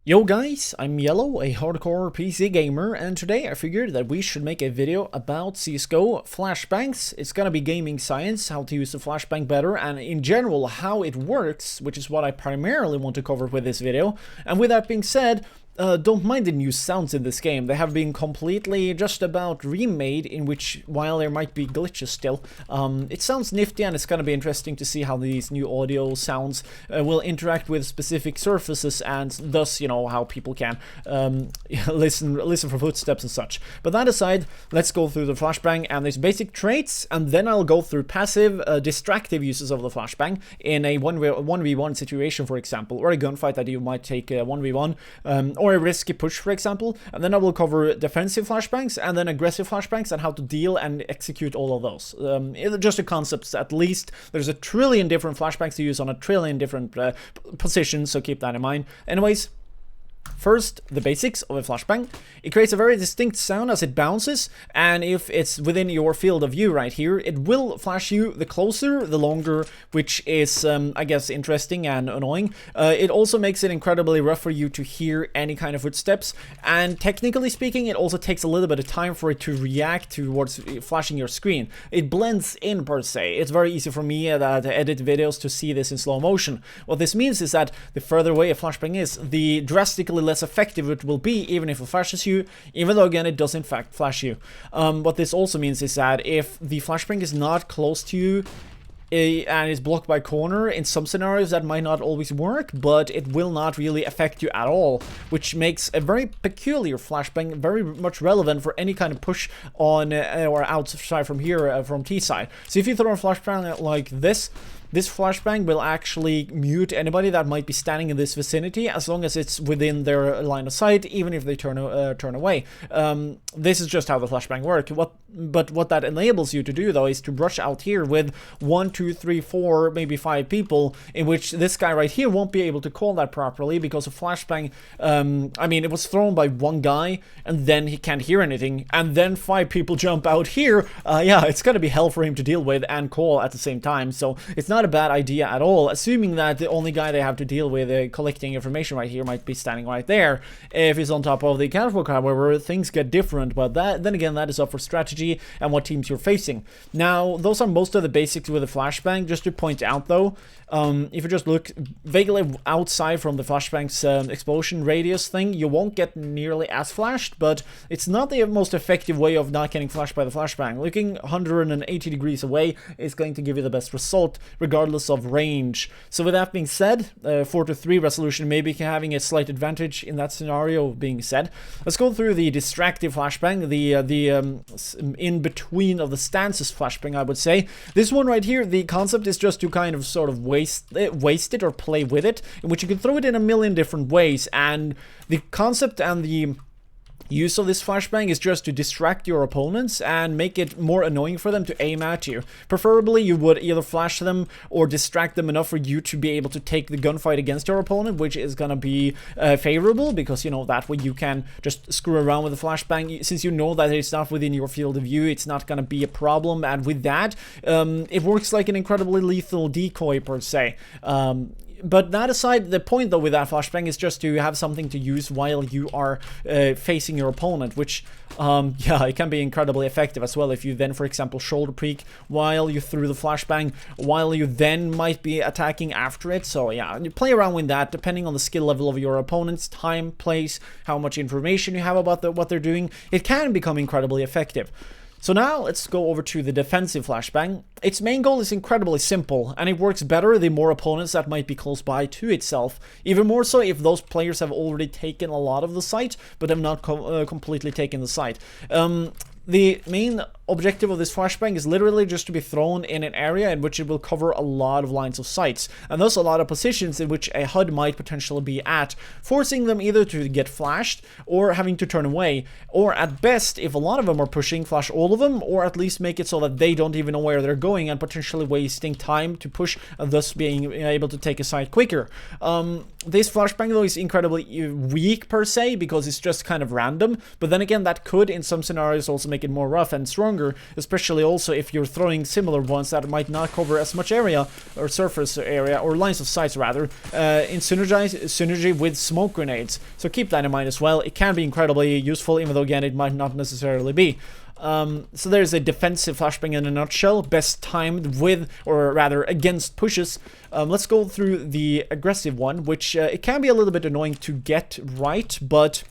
Yo guys, I'm Yellow, a hardcore PC gamer, and today I figured that we should make a video about CSGO flashbangs. It's gonna be gaming science, how to use the flashbang better, and in general how it works, which is what I primarily want to cover with this video. And with that being said, don't mind the new sounds in this game. They have been completely just about remade, in which, while there might be glitches still, it sounds nifty, and it's gonna be interesting to see how these new audio sounds will interact with specific surfaces, and thus, you know, how people can listen for footsteps and such. But that aside, let's go through the flashbang and its basic traits, and then I'll go through passive, distractive uses of the flashbang in a 1v1 situation, for example, or a gunfight that you might take 1v1, or a risky push, for example. And then I will cover defensive flashbangs and then aggressive flashbangs and how to deal and execute all of those. Just the concepts, at least. There's a trillion different flashbangs to use on a trillion different positions, so keep that in mind. Anyways, first, the basics of a flashbang. It creates a very distinct sound as it bounces, and if it's within your field of view right here, it will flash you the closer, the longer, which is, I guess, interesting and annoying. It also makes it incredibly rough for you to hear any kind of footsteps, and technically speaking, it also takes a little bit of time for it to react towards flashing your screen. It blends in, per se. It's very easy for me to edit videos to see this in slow motion. What this means is that the further away a flashbang is, the drastically less effective it will be, even if it flashes you, even though again it does in fact flash you. What this also means is that if the flashbang is not close to you and is blocked by corner, in some scenarios that might not always work, but it will not really affect you at all, which makes a very peculiar flashbang very much relevant for any kind of push on or outside from here, from T side. So if you throw a flashbang like this flashbang will actually mute anybody that might be standing in this vicinity, as long as it's within their line of sight, even if they turn away. This is just how the flashbang works. But what that enables you to do, though, is to rush out here with 1, 2, 3, 4, maybe 5 people, in which this guy right here won't be able to call that properly, because a flashbang, I mean, it was thrown by one guy, and then he can't hear anything, and then 5 people jump out here. Yeah, it's gonna be hell for him to deal with and call at the same time, so it's not a bad idea at all, assuming that the only guy they have to deal with collecting information right here might be standing right there. If he's on top of the catwalk, however, things get different, but then again, that is up for strategy and what teams you're facing. Now, those are most of the basics with a flashbang. Just to point out, though, if you just look vaguely outside from the flashbang's explosion radius thing, you won't get nearly as flashed, but it's not the most effective way of not getting flashed by the flashbang. Looking 180 degrees away is going to give you the best result, regardless of range. So with that being said, 4:3 resolution maybe having a slight advantage in that scenario being said. Let's go through the distractive flashbang, the in between of the stances flashbang, I would say. This one right here, the concept is just to kind of sort of waste it or play with it, in which you can throw it in a million different ways, and the concept and the use of this flashbang is just to distract your opponents and make it more annoying for them to aim at you. Preferably, you would either flash them or distract them enough for you to be able to take the gunfight against your opponent, which is gonna be favorable, because, you know, that way you can just screw around with the flashbang. Since you know that it's not within your field of view, it's not gonna be a problem, and with that, it works like an incredibly lethal decoy, per se. But that aside, the point, though, with that flashbang is just to have something to use while you are facing your opponent, which, yeah, it can be incredibly effective as well. If you then, for example, shoulder peek while you threw the flashbang, while you then might be attacking after it. So, yeah, you play around with that, depending on the skill level of your opponent's time, place, how much information you have about what they're doing. It can become incredibly effective. So now let's go over to the defensive flashbang. Its main goal is incredibly simple, and it works better the more opponents that might be close by to itself. Even more so if those players have already taken a lot of the site, but have not completely taken the site. The main objective of this flashbang is literally just to be thrown in an area in which it will cover a lot of lines of sights, and thus a lot of positions in which a HUD might potentially be at, forcing them either to get flashed or having to turn away, or at best, if a lot of them are pushing, flash all of them, or at least make it so that they don't even know where they're going and potentially wasting time to push, and thus being able to take a site quicker. This flashbang, though, is incredibly weak per se, because it's just kind of random, but then again, that could in some scenarios also make it more rough and stronger stronger, especially also if you're throwing similar ones that might not cover as much area, or surface area, or lines of sight rather, in synergy with smoke grenades. So keep that in mind as well. It can be incredibly useful, even though again it might not necessarily be. So there's a defensive flashbang in a nutshell, best timed with, or rather against pushes. Let's go through the aggressive one, which it can be a little bit annoying to get right, but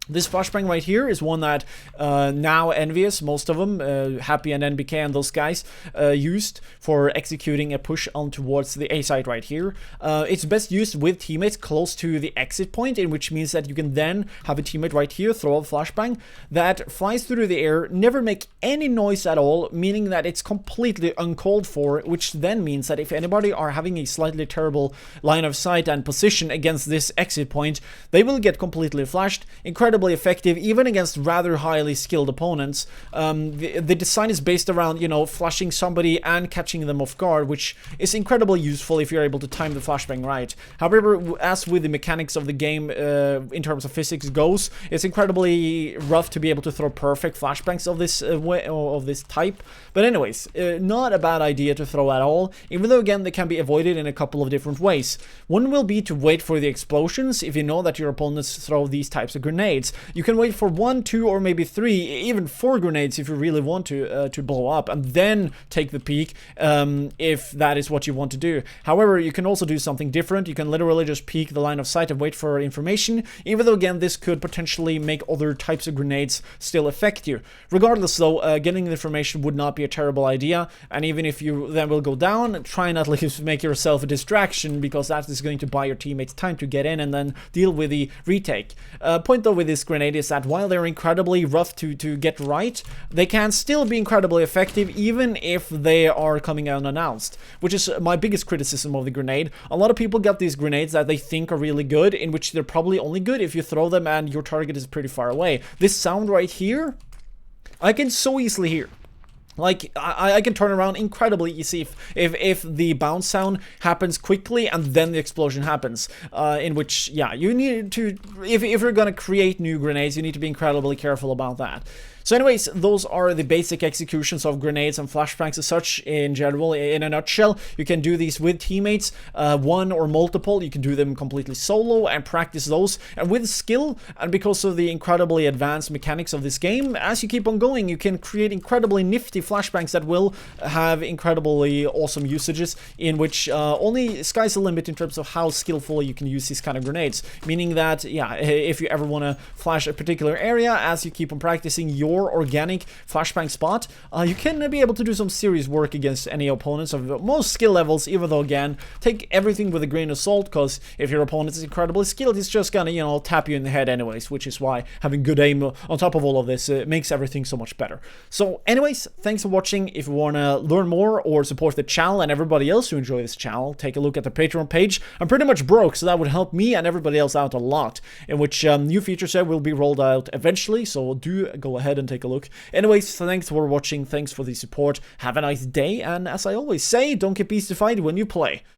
this flashbang right here is one that now Envious, most of them, Happy and NBK and those guys, used for executing a push on towards the A site right here. It's best used with teammates close to the exit point, in which means that you can then have a teammate right here throw a flashbang that flies through the air, never make any noise at all, meaning that it's completely uncalled for, which then means that if anybody are having a slightly terrible line of sight and position against this exit point, they will get completely flashed. Incredibly effective even against rather highly skilled opponents. The design is based around, you know, flashing somebody and catching them off guard, which is incredibly useful if you're able to time the flashbang right. However, as with the mechanics of the game in terms of physics goes, it's incredibly rough to be able to throw perfect flashbangs of this of this type. But anyways, not a bad idea to throw at all, even though again they can be avoided in a couple of different ways. One will be to wait for the explosions if you know that your opponents throw these types of grenades. You can wait for 1, 2, or maybe 3, even 4 grenades if you really want to blow up, and then take the peek if that is what you want to do. However, you can also do something different. You can literally just peek the line of sight and wait for information, even though again this could potentially make other types of grenades still affect you. Regardless though, getting the information would not be a terrible idea, and even if you then will go down, try and at least make yourself a distraction, because that is going to buy your teammates time to get in and then deal with the retake. Point though with this grenade is that while they're incredibly rough to get right, they can still be incredibly effective even if they are coming unannounced, which is my biggest criticism of the grenade. A lot of people get these grenades that they think are really good, in which they're probably only good if you throw them and your target is pretty far away. This sound right here, I can so easily hear. Like, I can turn around incredibly easy if the bounce sound happens quickly and then the explosion happens. In which, yeah, you need to, if you're gonna create new grenades, you need to be incredibly careful about that. So anyways, those are the basic executions of grenades and flashbangs as such in general. In a nutshell, you can do these with teammates, one or multiple. You can do them completely solo and practice those. And with skill, and because of the incredibly advanced mechanics of this game, as you keep on going, you can create incredibly nifty flashbangs that will have incredibly awesome usages, in which only sky's the limit in terms of how skillful you can use these kind of grenades. Meaning that, yeah, if you ever want to flash a particular area, as you keep on practicing your organic flashbang spot, you can be able to do some serious work against any opponents of most skill levels, even though again, take everything with a grain of salt, because if your opponent is incredibly skilled, it's just gonna, you know, tap you in the head anyways, which is why having good aim on top of all of this makes everything so much better. So anyways, thanks for watching. If you want to learn more or support the channel and everybody else who enjoy this channel, take a look at the Patreon page. I'm pretty much broke, so that would help me and everybody else out a lot, in which new features will be rolled out eventually, so do go ahead and take a look. Anyways, thanks for watching, thanks for the support, have a nice day, and as I always say, don't get beastified when you play.